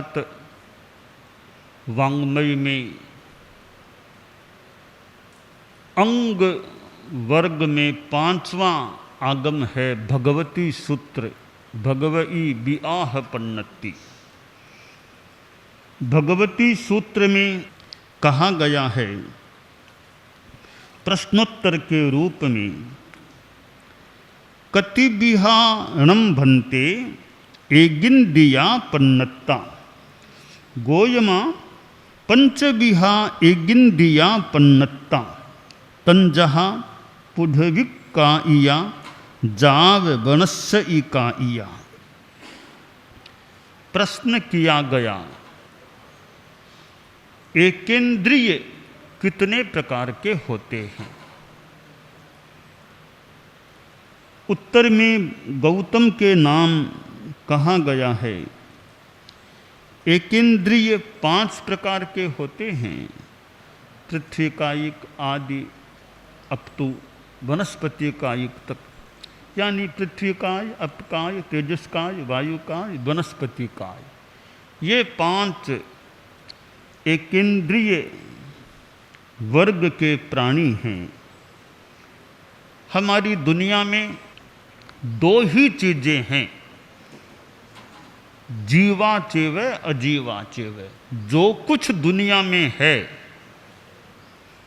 बृहत वाङ्मय में अंग वर्ग में 5वां आगम है भगवती सूत्र, भगवई विआह पन्नति। भगवती सूत्र में कहा गया है प्रश्नोत्तर के रूप में, कति विहाणम भन्ते एगिंदिया पन्नत्ता, गोयमा पंचविहा एगिंदिया पन्नत्ता, तंजहा पुढविक्काइया जाव वनस्य इकाइया। प्रश्न किया गया एकेंद्रिय कितने प्रकार के होते हैं। उत्तर में गौतम के नाम कहा गया है। एकेंद्रिय 5 प्रकार के होते हैं, पृथ्वी कायिक आदि अपितु वनस्पति कायिक तक, यानी पृथ्वी काय, अपकाय, तेजस काय, वायु काय, वनस्पति काय। ये 5 एकेंद्रिय वर्ग के प्राणी हैं। हमारी दुनिया में 2 ही चीजें हैं, जीवा चेव अजीवा चेव। जो कुछ दुनिया में है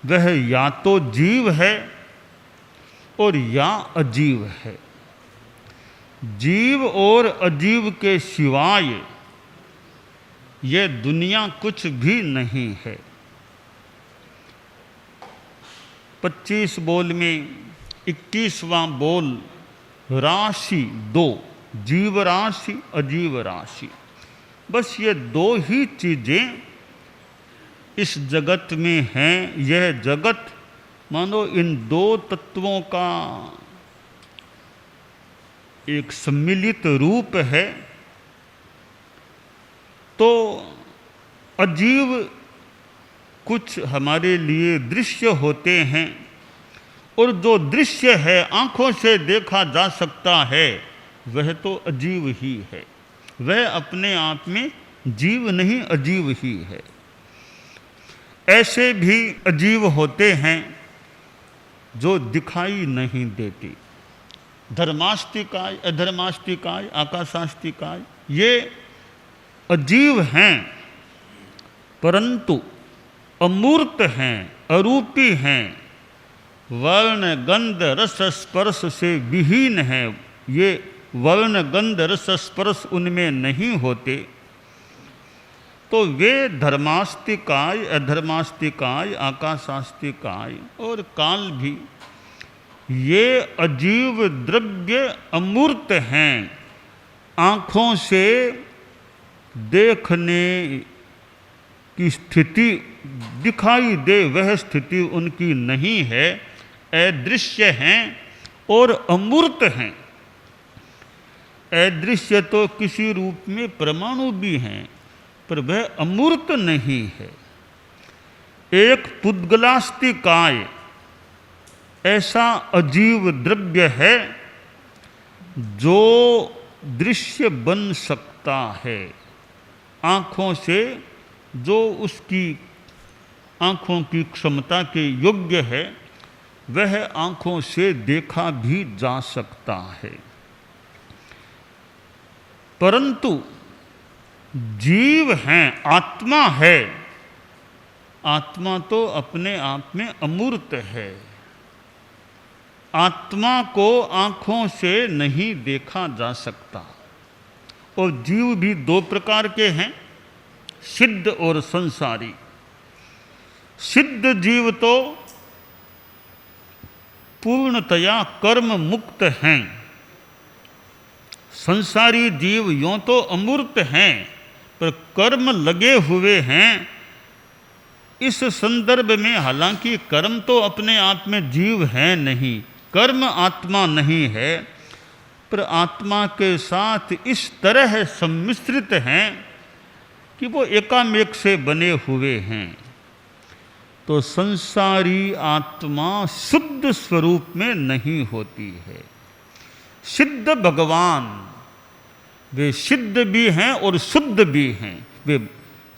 वह या तो जीव है और या अजीव है। जीव और अजीव के सिवाय यह दुनिया कुछ भी नहीं है। 25 बोल में 21वां बोल राशि 2, जीव राशि अजीव राशि। बस ये 2 ही चीजें इस जगत में हैं। यह जगत मानो इन 2 तत्वों का एक सम्मिलित रूप है। तो अजीव कुछ हमारे लिए दृश्य होते हैं, और जो दृश्य है आंखों से देखा जा सकता है वह तो अजीव ही है। वह अपने आप में जीव नहीं, अजीव ही है। ऐसे भी अजीव होते हैं जो दिखाई नहीं देती। धर्मास्तिकाय, अधर्मास्तिकाय, आकाशास्तिकाय, ये अजीव हैं परंतु अमूर्त हैं, अरूपी हैं, वर्ण गंध रस स्पर्श से विहीन है। ये वर्ण गंध रस स्पर्श उनमें नहीं होते। तो वे धर्मास्तिकाय, अधर्मास्तिकाय, आकाशास्तिकाय और काल भी, ये अजीव द्रव्य अमूर्त हैं। आँखों से देखने की स्थिति, दिखाई दे वह स्थिति उनकी नहीं है। अदृश्य हैं और अमूर्त हैं। अदृश्य तो किसी रूप में परमाणु भी हैं, पर वह अमूर्त नहीं है। एक पुद्गलास्तिकाय ऐसा अजीव द्रव्य है जो दृश्य बन सकता है। आँखों से जो उसकी आँखों की क्षमता के योग्य है वह आँखों से देखा भी जा सकता है। परंतु जीव हैं, आत्मा है। आत्मा तो अपने आप में अमूर्त है। आत्मा को आँखों से नहीं देखा जा सकता। और जीव भी 2 प्रकार के हैं, सिद्ध और संसारी। सिद्ध जीव तो पूर्णतया कर्म मुक्त हैं। संसारी जीव यों तो अमूर्त हैं पर कर्म लगे हुए हैं। इस संदर्भ में हालांकि कर्म तो अपने आप में जीव है नहीं, कर्म आत्मा नहीं है, पर आत्मा के साथ इस तरह सम्मिश्रित हैं कि वो एकामेक से बने हुए हैं। तो संसारी आत्मा शुद्ध स्वरूप में नहीं होती है। सिद्ध भगवान वे सिद्ध भी हैं और शुद्ध भी हैं, वे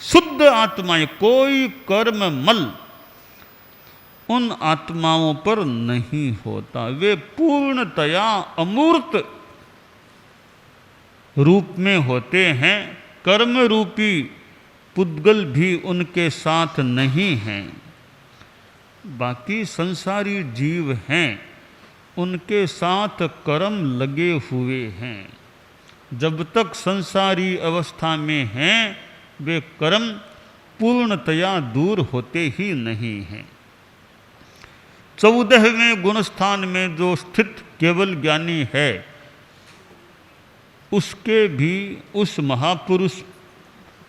शुद्ध आत्माएं, कोई कर्म मल उन आत्माओं पर नहीं होता। वे पूर्णतया अमूर्त रूप में होते हैं। कर्म रूपी पुद्गल भी उनके साथ नहीं हैं। बाकी संसारी जीव हैं, उनके साथ कर्म लगे हुए हैं। जब तक संसारी अवस्था में हैं, वे कर्म पूर्णतया दूर होते ही नहीं हैं। 14वें गुणस्थान में जो स्थित केवल ज्ञानी है, उसके भी, उस महापुरुष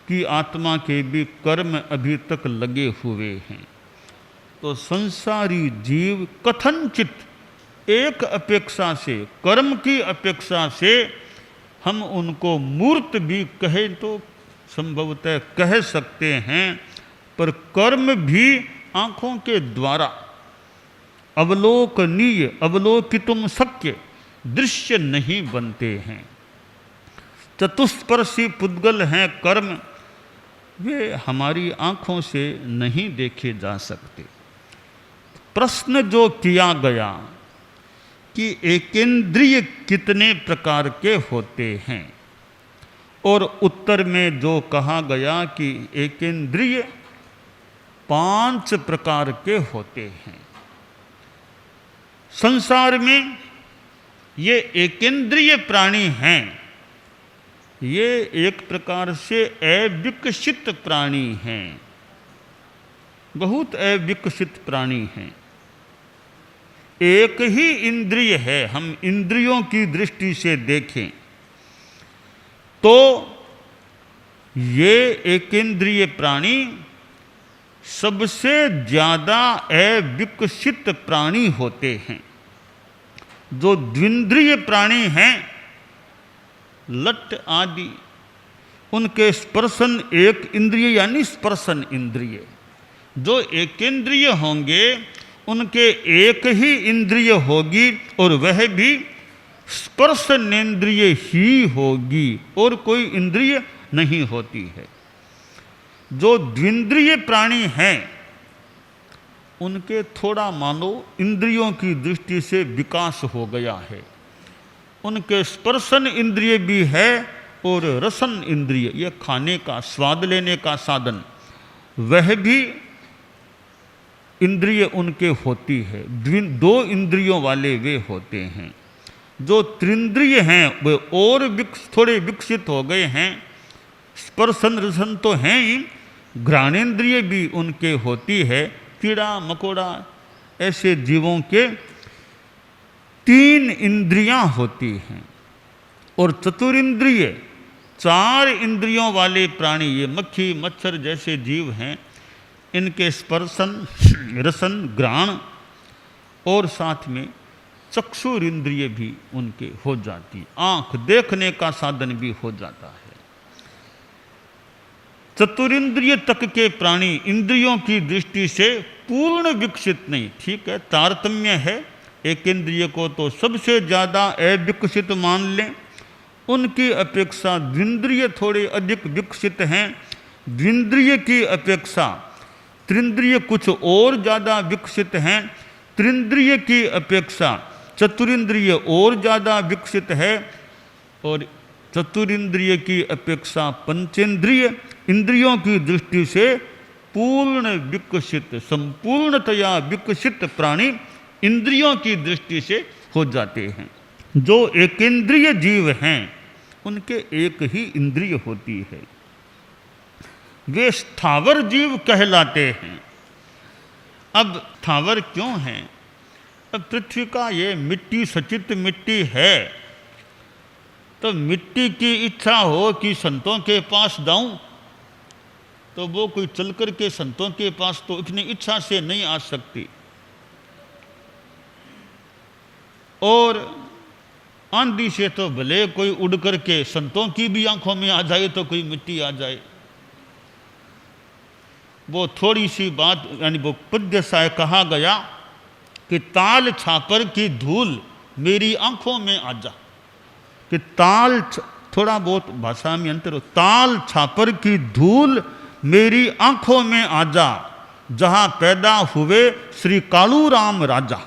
की आत्मा के भी कर्म अभी तक लगे हुए हैं। तो संसारी जीव कथनचित एक अपेक्षा से, कर्म की अपेक्षा से हम उनको मूर्त भी कहें तो संभवतः कह सकते हैं, पर कर्म भी आँखों के द्वारा अवलोकनीय, अवलोकितुम शक्य दृश्य नहीं बनते हैं। चतुष्पर्शी पुद्गल हैं कर्म, वे हमारी आँखों से नहीं देखे जा सकते। प्रश्न जो किया गया कि एकेंद्रिय कितने प्रकार के होते हैं, और उत्तर में जो कहा गया कि एकेंद्रिय 5 प्रकार के होते हैं। संसार में ये एकेंद्रिय प्राणी हैं, ये एक प्रकार से अविकसित प्राणी हैं, बहुत अविकसित प्राणी हैं। एक ही इंद्रिय है, हम इंद्रियों की दृष्टि से देखें तो ये एकेंद्रिय प्राणी सबसे ज़्यादा अविकसित प्राणी होते हैं। जो द्विंद्रिय प्राणी हैं, लट आदि, उनके स्पर्शन एक इंद्रिय यानी स्पर्शन इंद्रिय। जो एकेंद्रिय होंगे उनके एक ही इंद्रिय होगी, और वह भी स्पर्शनेन्द्रिय ही होगी, और कोई इंद्रिय नहीं होती है। जो द्विंद्रिय प्राणी हैं, उनके थोड़ा मानो इंद्रियों की दृष्टि से विकास हो गया है। उनके स्पर्शन इंद्रिय भी है और रसन इंद्रिय, ये खाने का, स्वाद लेने का साधन, वह भी इंद्रिय उनके होती है। 2 इंद्रियों वाले वे होते हैं। जो त्रिंद्रिय हैं वे और थोड़े विकसित हो गए हैं। स्पर्शन रसन तो हैं ही, घ्राणेन्द्रिय भी उनके होती है। कीड़ा मकोड़ा ऐसे जीवों के 3 इंद्रियां होती हैं। और चतुरिंद्रिय 4 इंद्रियों वाले प्राणी, ये मक्खी मच्छर जैसे जीव हैं, इनके स्पर्शन रसन घ्राण और साथ में चक्षुर इंद्रिय भी उनके हो जाती, आंख देखने का साधन भी हो जाता है। चतुरिंद्रिय तक के प्राणी इंद्रियों की दृष्टि से पूर्ण विकसित नहीं, ठीक है, तारतम्य है। एक इंद्रिय को तो सबसे ज़्यादा अविकसित मान लें, उनकी अपेक्षा द्विंद्रिय थोड़े अधिक विकसित हैं। द्विंद्रिय की अपेक्षा त्रिंद्रिय कुछ और ज़्यादा विकसित हैं। त्रिंद्रिय की अपेक्षा चतुरिंद्रिय और ज़्यादा विकसित है, और चतुरिंद्रिय की अपेक्षा पंचेंद्रिय इंद्रियों की दृष्टि से पूर्ण विकसित, संपूर्णतया विकसित प्राणी इंद्रियों की दृष्टि से हो जाते हैं। जो एकेंद्रिय जीव हैं, उनके एक ही इंद्रिय होती है, वे स्थावर जीव कहलाते हैं। अब स्थावर क्यों हैं? अब पृथ्वी का ये मिट्टी सचित मिट्टी है, तो मिट्टी की इच्छा हो कि संतों के पास जाऊं, तो वो कोई चल कर के संतों के पास तो इतनी इच्छा से नहीं आ सकती। और आंधी से तो भले कोई उड़ कर के संतों की भी आंखों में आ जाए तो कोई मिट्टी आ जाए। वो थोड़ी सी बात, यानी वो पद्य सा कहा गया कि ताल छापर की धूल मेरी आंखों में आ जा, कि ताल थोड़ा बहुत भाषा में अंतर हो। ताल छापर की धूल मेरी आंखों में आ जा, जहाँ पैदा हुए श्री कालू राम राजा,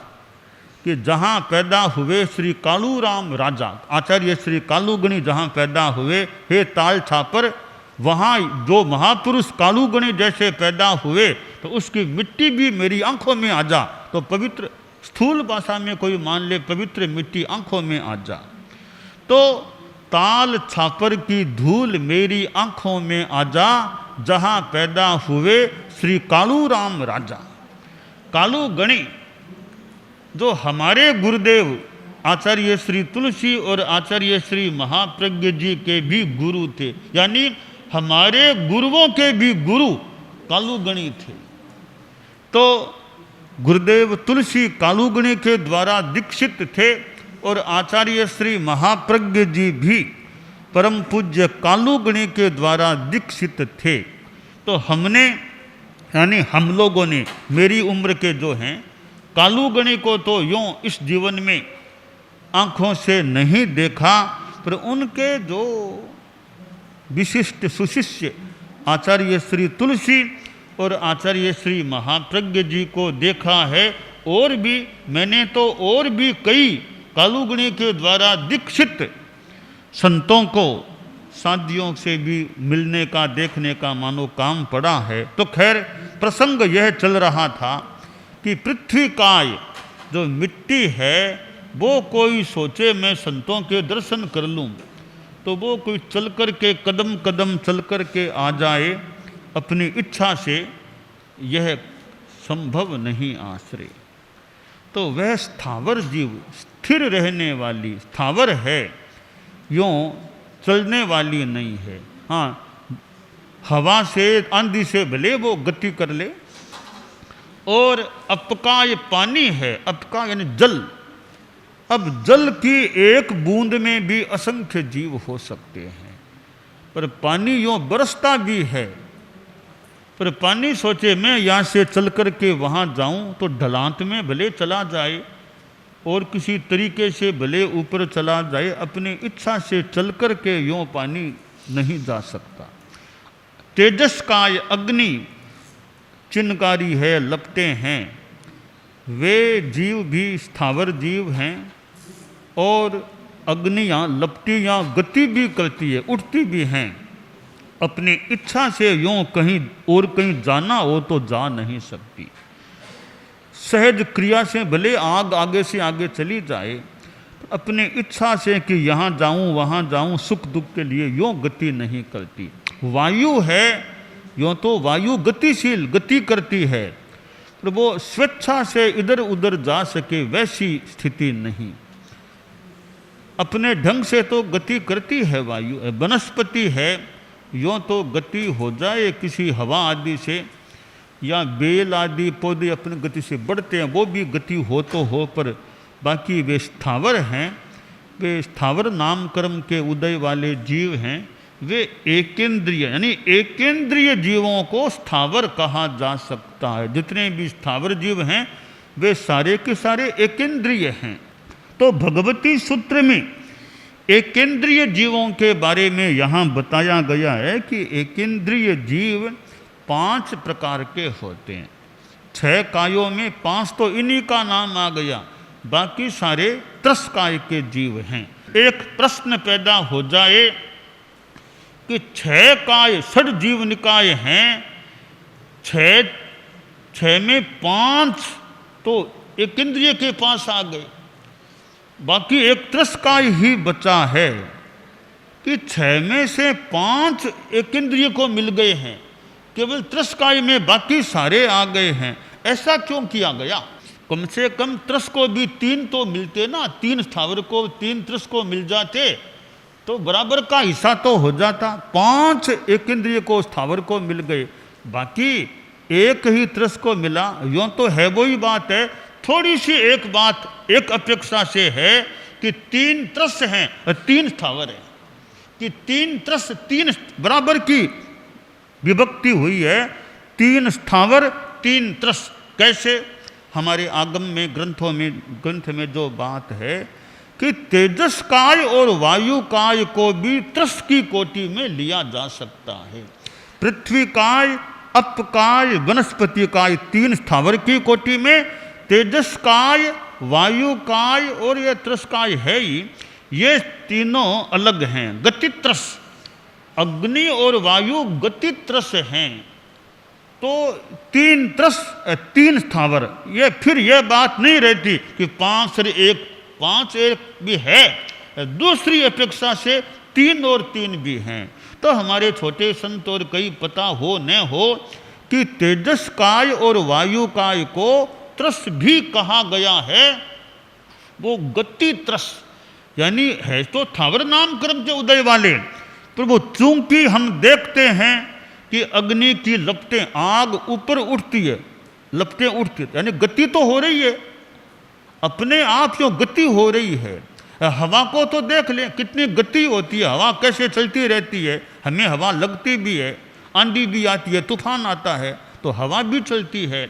कि जहाँ पैदा हुए श्री कालू राम राजा, आचार्य श्री कालूगणी जहाँ पैदा हुए, हे ताल छापर, वहाँ जो महापुरुष कालूगणी जैसे पैदा हुए तो उसकी मिट्टी भी मेरी आंखों में आ जा। तो पवित्र, स्थूल भाषा में कोई मान ले पवित्र मिट्टी आंखों में आ जा। तो ताल छापर की धूल मेरी आंखों में आ जा, जहाँ पैदा हुए श्री कालू राम राजा। कालूगणी जो हमारे गुरुदेव आचार्य श्री तुलसी और आचार्य श्री महाप्रज्ञ जी के भी गुरु थे, यानी हमारे गुरुओं के भी गुरु कालूगणी थे। तो गुरुदेव तुलसी कालूगणी के द्वारा दीक्षित थे और आचार्य श्री महाप्रज्ञ जी भी परम पूज्य कालूगणी के द्वारा दीक्षित थे। तो हमने, यानी हम लोगों ने, मेरी उम्र के जो हैं, कालूगणी को तो यूँ इस जीवन में आँखों से नहीं देखा, पर उनके जो विशिष्ट सुशिष्य आचार्य श्री तुलसी और आचार्य श्री महाप्रज्ञ जी को देखा है। और भी मैंने तो और भी कई कालूगणी के द्वारा दीक्षित संतों को साधियों से भी मिलने का, देखने का मानो काम पड़ा है। तो खैर प्रसंग यह चल रहा था कि पृथ्वी काय जो मिट्टी है वो कोई सोचे मैं संतों के दर्शन कर लूँ, तो वो कोई चल कर के कदम कदम चल कर के आ जाए अपनी इच्छा से, यह संभव नहीं आश्रय। तो वह स्थावर जीव स्थिर रहने वाली स्थावर है, यूँ चलने वाली नहीं है। हाँ, हवा से आंधी से भले वो गति कर ले। और अपकाय पानी है, अपका यानी जल। अब जल की एक बूंद में भी असंख्य जीव हो सकते हैं, पर पानी यूँ बरसता भी है। पर पानी सोचे मैं यहाँ से चल कर के वहाँ जाऊँ तो ढलान में भले चला जाए और किसी तरीके से भले ऊपर चला जाए, अपनी इच्छा से चल कर के यूँ पानी नहीं जा सकता। तेजस्काय अग्नि चिन्हकारी है, लपटे हैं, वे जीव भी स्थावर जीव हैं। और अग्नियाँ लपटियाँ गति भी करती है, उठती भी हैं। अपनी इच्छा से यूँ कहीं और कहीं जाना हो तो जा नहीं सकती। सहज क्रिया से भले आग आगे से आगे चली जाए, अपनी इच्छा से कि यहाँ जाऊँ वहाँ जाऊँ, सुख दुख के लिए यूँ गति नहीं करती। वायु है, यूँ तो वायु गतिशील गति करती है, पर वो स्वेच्छा से इधर उधर जा सके वैसी स्थिति नहीं। अपने ढंग से तो गति करती है वायु। वनस्पति है, यूँ तो गति हो जाए किसी हवा आदि से, या बेल आदि पौधे अपनी गति से बढ़ते हैं, वो भी गति हो तो हो, पर बाकी वे स्थावर हैं। वे स्थावर नाम कर्म के उदय वाले जीव हैं। वे एकेंद्रिय, यानी एकेंद्रिय जीवों को स्थावर कहा जा सकता है। जितने भी स्थावर जीव हैं वे सारे के सारे एकेंद्रिय हैं। तो भगवती सूत्र में एकेंद्रिय जीवों के बारे में यहाँ बताया गया है कि एकेंद्रिय जीव 5 प्रकार के होते हैं। 6 कायों में 5 तो इन्हीं का नाम आ गया, बाकी सारे त्रसकाय के जीव हैं। एक प्रश्न पैदा हो जाए कि 6 काय षड जीव निकाय हैं, 6 में 5 तो एकेंद्रिय के पास आ गए, बाकी एक त्रसकाय ही बचा है कि 6 में से 5 एकेंद्रिय को मिल गए हैं, केवल त्रसकाय में बाकी सारे आ गए हैं। ऐसा क्यों किया गया? कम से कम त्रस को भी 3 तो मिलते ना, 3 स्थावर को 3 त्रस को मिल जाते तो बराबर का हिस्सा तो हो जाता। 5 एकेंद्रिय को स्थावर को मिल गए, बाकी एक ही त्रस को मिला। यूँ तो है वही बात है, थोड़ी सी एक बात एक अपेक्षा से है कि 3 त्रस हैं और 3 स्थावर हैं, कि 3 त्रस 3 बराबर की विभक्ति हुई है, 3 स्थावर 3 त्रस। कैसे? हमारे आगम में ग्रंथ में जो बात है कि तेजस काय और वायु काय को भी त्रस की कोटि में लिया जा सकता है। पृथ्वी काय, अप काय, वनस्पति काय, तीन स्थावर की कोटि में तेजस काय, वायु काय और ये त्रस काय है ही, ये तीनों अलग हैं। गति त्रस, अग्नि और वायु गति त्रस हैं। तो तीन त्रस, तीन स्थावर, ये फिर ये बात नहीं रहती कि पांच एक भी है, दूसरी अपेक्षा से तीन और तीन भी हैं। तो हमारे छोटे संत और कई पता हो न हो कि तेजस काय और वायु काय को त्रस भी कहा गया है। वो गति त्रस यानी है तो स्थावर नाम कर्म के उदय वाले, पर वो चूंकि हम देखते हैं कि अग्नि की लपटें, आग ऊपर उठती है, लपटें उठती है, यानी गति तो हो रही है, अपने आप जो गति हो रही है। हवा को तो देख लें कितनी गति होती है, हवा कैसे चलती रहती है, हमें हवा लगती भी है, आंधी भी आती है, तूफान आता है तो हवा भी चलती है।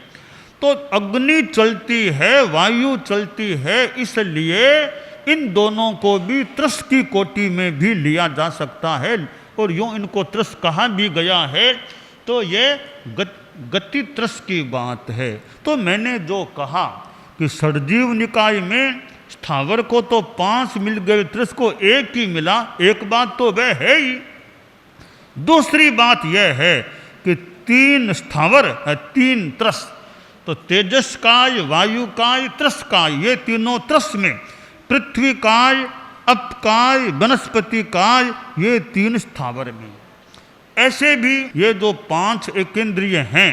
तो अग्नि चलती है, वायु चलती है, इसलिए इन दोनों को भी त्रस की कोटि में भी लिया जा सकता है और यूँ इनको त्रस कहा भी गया है। तो ये गति त्रस की बात है। तो मैंने जो कहा कि षड्जीव निकाय में स्थावर को तो 5 मिल गए, त्रस को 1 ही मिला, एक बात तो वह है ही। दूसरी बात यह है कि 3 स्थावर 3 त्रस, तो तेजस काय, वायु काय, त्रस काय, ये तीनों त्रस में, पृथ्वी काय, अप काय, वनस्पति काय, ये 3 स्थावर में। ऐसे भी ये जो 5 एकेंद्रिय हैं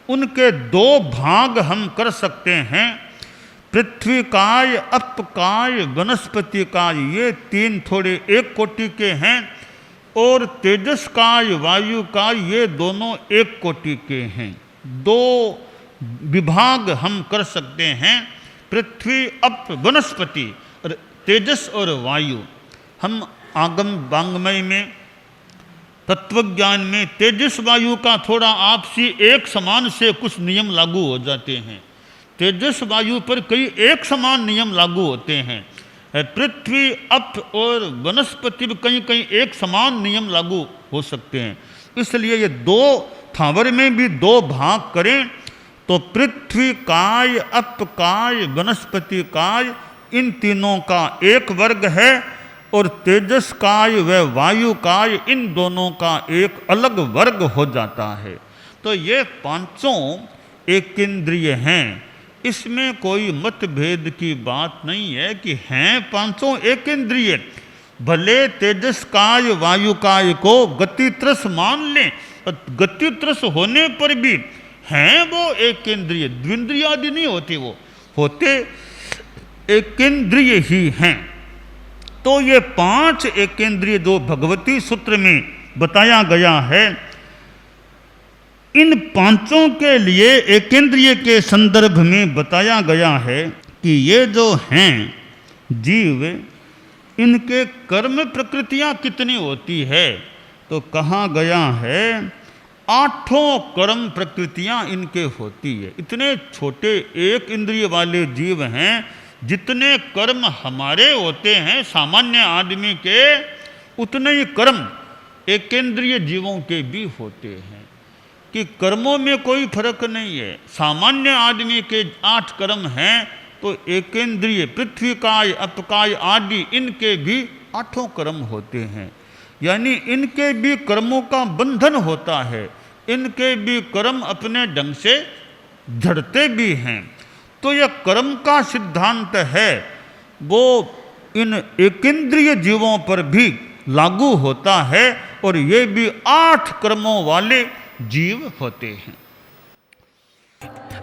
उनके 2 भाग हम कर सकते हैं। पृथ्वी काय, अप काय, वनस्पति काय, ये 3 थोड़े एक कोटि के हैं और तेजस काय, वायु काय, ये दोनों एक कोटि के हैं। 2 विभाग हम कर सकते हैं, पृथ्वी, अप, वनस्पति, तेजस और वायु। हम आगम वांग्मय में, तत्वज्ञान में तेजस वायु का थोड़ा आपसी एक समान से कुछ नियम लागू हो जाते हैं। तेजस वायु पर कई एक समान नियम लागू होते हैं। पृथ्वी, अप और वनस्पति पर कहीं कहीं एक समान नियम लागू हो सकते हैं। इसलिए ये 2 स्थावर में भी 2 भाग करें तो पृथ्वी काय, अप काय, वनस्पति काय, इन तीनों का एक वर्ग है और तेजस काय व वायु काय, इन दोनों का एक अलग वर्ग हो जाता है। तो ये 5 एकेंद्रिय हैं, इसमें कोई मतभेद की बात नहीं है कि हैं 5 एकेंद्रिय। भले तेजस काय, वायु काय को गति त्रस मान लें, गति त्रस होने पर भी हैं वो एकेंद्रिय, द्विंद्रिय आदि नहीं होते, वो होते एकेंद्रिय ही हैं। तो ये 5 एकेंद्रिय जो भगवती सूत्र में बताया गया है, इन 5 के लिए एकेंद्रिय के संदर्भ में बताया गया है कि ये जो हैं जीव, इनके कर्म प्रकृतियां कितनी होती है, तो कहा गया है 8 कर्म प्रकृतियां इनके होती है। इतने छोटे एक इंद्रिय वाले जीव हैं, जितने कर्म हमारे होते हैं सामान्य आदमी के, उतने ही कर्म एकेंद्रिय जीवों के भी होते हैं, कि कर्मों में कोई फर्क नहीं है। सामान्य आदमी के 8 कर्म हैं तो एकेंद्रिय पृथ्वी काय, अपकाय आदि इनके भी 8 कर्म होते हैं, यानी इनके भी कर्मों का बंधन होता है, इनके भी कर्म अपने ढंग से झड़ते भी हैं। तो यह कर्म का सिद्धांत है, वो इन एकेंद्रिय जीवों पर भी लागू होता है और ये भी 8 कर्मों वाले जीव होते हैं।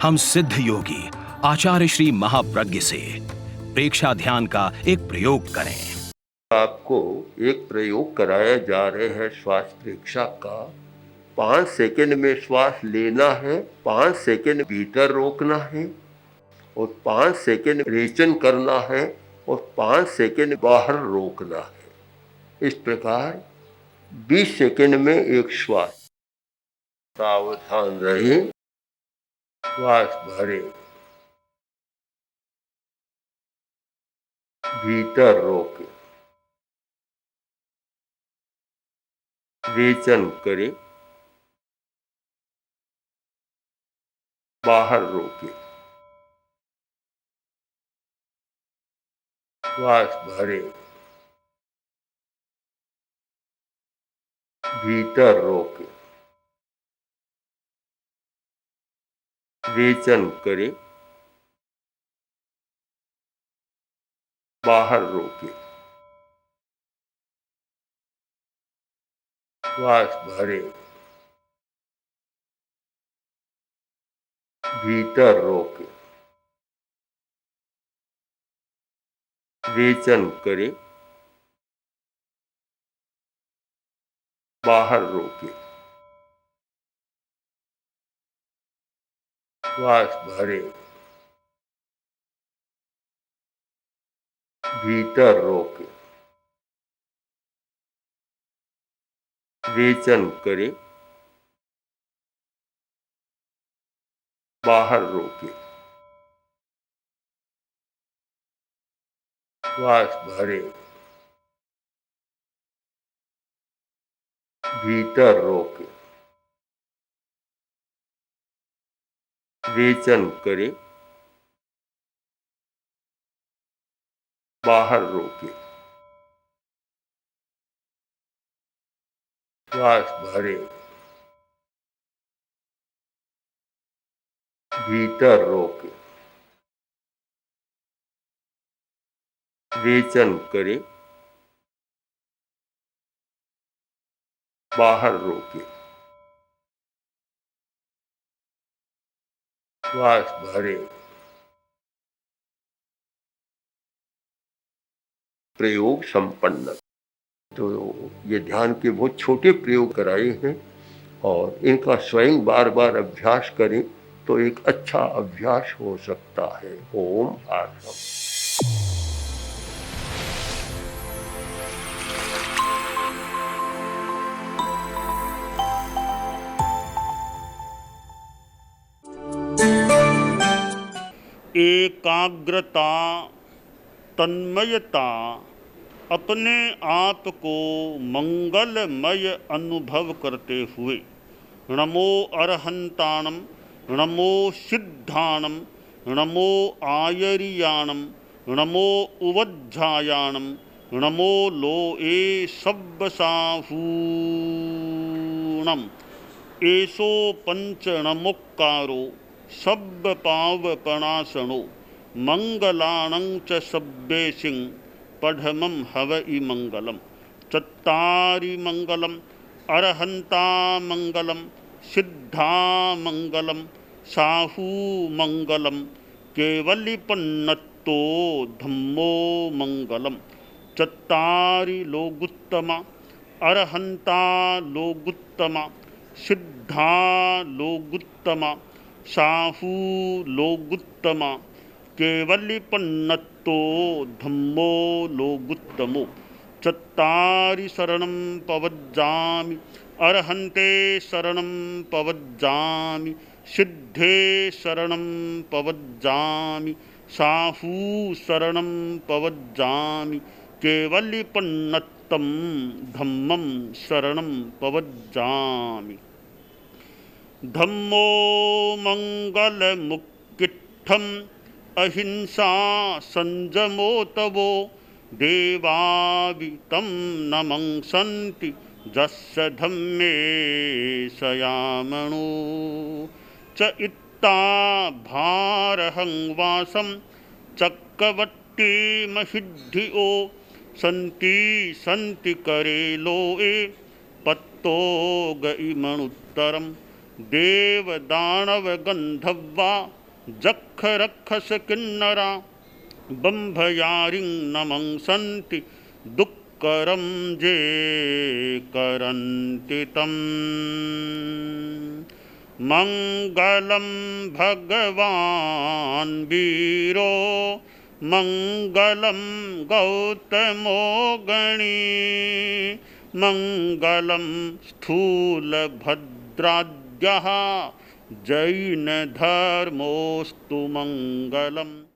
हम सिद्ध योगी आचार्य श्री महाप्रज्ञ से प्रेक्षा ध्यान का एक प्रयोग करें। आपको एक प्रयोग कराया जा रहे हैं श्वास प्रेक्षा का। 5 सेकंड में श्वास लेना है, 5 सेकंड भीतर रोकना है और 5 सेकंड रेचन करना है और 5 सेकंड बाहर रोकना है। इस प्रकार 20 सेकंड में एक श्वास। सावधान रहे, श्वास भरे। भीतर रोके, वेचन करे, बाहर रोके, श्वास भरे, भीतर रोके, वेचन करे, बाहर रोके, श्वास भरे, भीतर रोके, वेचन करे, बाहर रोके, श्वास भरे, भीतर रोके, वेचन करे, बाहर रोके, श्वास भरे, भीतर रोके, वेचन करे, बाहर रोके, श्वास भरे, भीतर रोके, वेचन करे, बाहर रोके, श्वास भरे। प्रयोग संपन्न। तो ये ध्यान के बहुत छोटे प्रयोग कराए हैं और इनका स्वयं बार बार अभ्यास करें तो एक अच्छा अभ्यास हो सकता है। ओम आर्षम। एकाग्रता, तन्मयता, अपने आप को मंगलमय अनुभव करते हुए नमो अरहंताणम, नमो सिद्धाणम, नमो आयरियाणम, नमो उवज्झायाणम, नमो लोए सब्बसाहूणम, एसो पंचणमुक्कारो सब्ब पावपणासनो, मंगलाणं च सब्बेसिं पढ़मं हवइ मंगलम। चत्तारि मंगलम, अरहंता मंगलम, सिद्धा मंगलम, साहू मंगलम, केवलिपन्नत्तो धम्मो मंगलम। चत्तारि लोगुत्तमा, अरहंता लोगुत्तमा, सिद्धा लोगुत्तमा, साहू लोगुत्तमा, केवलिपन्नत्तो धम्मो लोगुत्तमो। चत्तारि शरणं पवज्जामि, अरहन्ते शरणं पवज्जामि, सिद्धे शरणं पवज्जामि, साहू शरणं पवज्जामि, केवलिपन्नत्तं धम्मं शरणं पवज्जामि। धम्मो मंगलमुक्किट्ठम्, अहिंसा संजमो तवो, देवावितं नमंसन्ति जस्य धम्मे सयामणो। च इत्ता भारहं वासं चक्रवट्टिमहिद्धियो, सन्ति सन्ति करे लोए पत्तो गइमणुत्तरम्। देवदानवगन्धर्वा जक्षरक्षस किन्नरा, बम्भयारिं नमंसन्ति दुःकरं जे करन्ति तम्। मङ्गलं भगवान् वीरो, मङ्गलं गौतमो गणी, मङ्गलं स्थूलभद्राद्यः, जैनधर्मोऽस्तु मङ्गलम्।